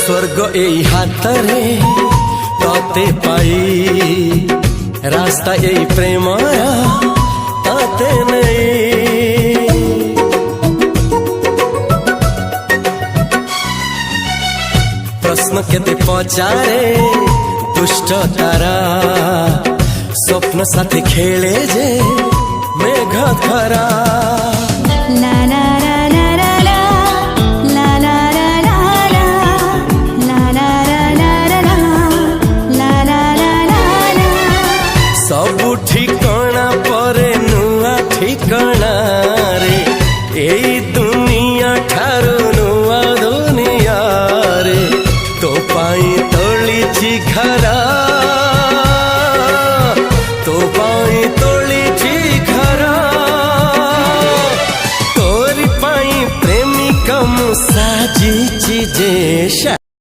स्वर्ग एई हातरे तते पाई रास्ता एई प्रेमया तते नहीं। प्रश्न केते पचारे दुष्ट तारा स्वप्न साथी खेले जे मेघ खरा। ला ला ला ला ला ला ला ला ला ला ला ला ला ला ला। सबु ठिकाना परे नुआ ठिकाना रे एई दुनिया ठारू नुआ दुनिया रे। तो पाई तोलिछि घरा तो पाई तोलिछि घरा तोरी पाई प्रेमिका मु साजिछि जे